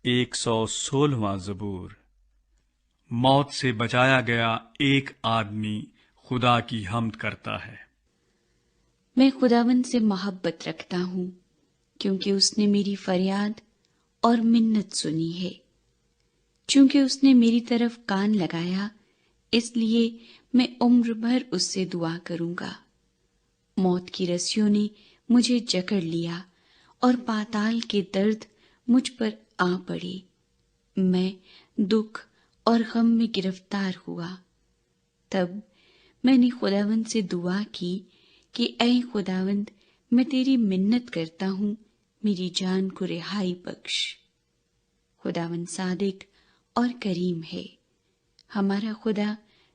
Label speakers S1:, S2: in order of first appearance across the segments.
S1: 116واں زبور۔ موت سے بچایا گیا ایک آدمی خدا کی حمد کرتا ہے۔
S2: میں خداوند سے محبت رکھتا ہوں کیونکہ اس نے میری فریاد اور منت سنی ہے۔ چونکہ اس نے میری طرف کان لگایا، اس لیے میں عمر بھر اس سے دعا کروں گا۔ موت کی رسیوں نے مجھے جکڑ لیا اور پاتال کے درد مجھ پر آ پڑے۔ میں دکھ اور غم میں گرفتار ہوا۔ تب میں نے خداوند سے دعا کی کہ اے خداوند، میں تیری منت کرتا ہوں، میری جان کو رہائی بخش۔ خداوند صادق اور کریم ہے، ہمارا خدا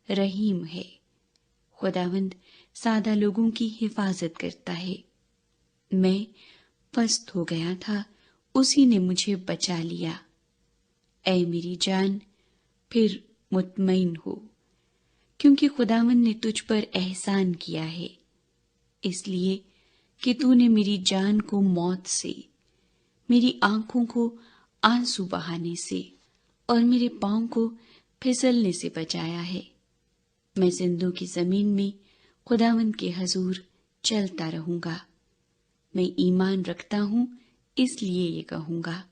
S2: رحیم ہے۔ خداوند سادہ لوگوں کی حفاظت کرتا ہے۔ میں پست ہو گیا تھا، اسی نے مجھے بچا لیا۔ اے میری جان، پھر مطمئن ہو، کیونکہ خداوند نے تجھ پر احسان کیا ہے، اس لیے کہ تو نے میری جان کو موت سے، میری آنکھوں کو آنسو بہانے سے اور میرے پاؤں کو پھسلنے سے بچایا ہے۔ میں زندوں کی زمین میں خداوند کے حضور چلتا رہوں گا۔ میں ایمان رکھتا ہوں، اس لیے یہ کہوں گا۔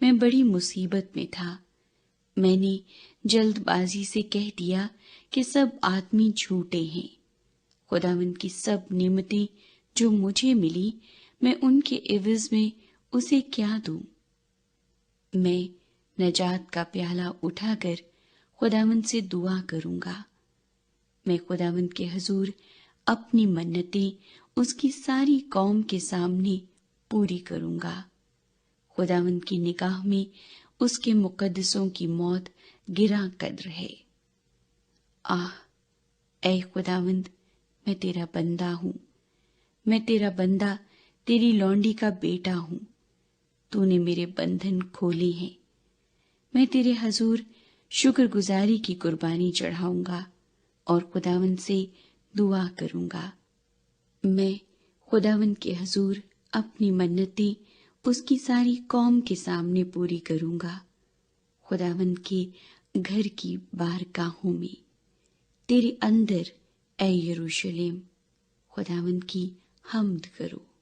S2: میں بڑی مصیبت میں تھا، میں نے جلد بازی سے کہہ دیا کہ سب آدمی جھوٹے ہیں۔ خداوند کی سب نعمتیں جو مجھے ملی، میں ان کے عوض میں اسے کیا دوں؟ میں نجات کا پیالہ اٹھا کر خداوند سے دعا کروں گا۔ میں خداوند کے حضور اپنی منتیں اس کی ساری قوم کے سامنے پوری کروں گا۔ خداوند کی نگاہ میں اس کے مقدسوں کی موت گراں قدر ہے۔ آہ، اے خداوند، میں تیرا بندہ ہوں، میں تیرا بندہ، تیری لونڈی کا بیٹا ہوں۔ تو نے میرے بندھن کھولے ہیں۔ میں تیرے حضور شکر گزاری کی قربانی چڑھاؤں گا اور خداوند سے دعا کروں گا۔ میں خداوند کے حضور اپنی منتیں اس کی ساری قوم کے سامنے پوری کروں گا۔ خداوند کے گھر کی بارگاہوں میں تیرے اندر، اے یروشلم، خداوند کی حمد کرو۔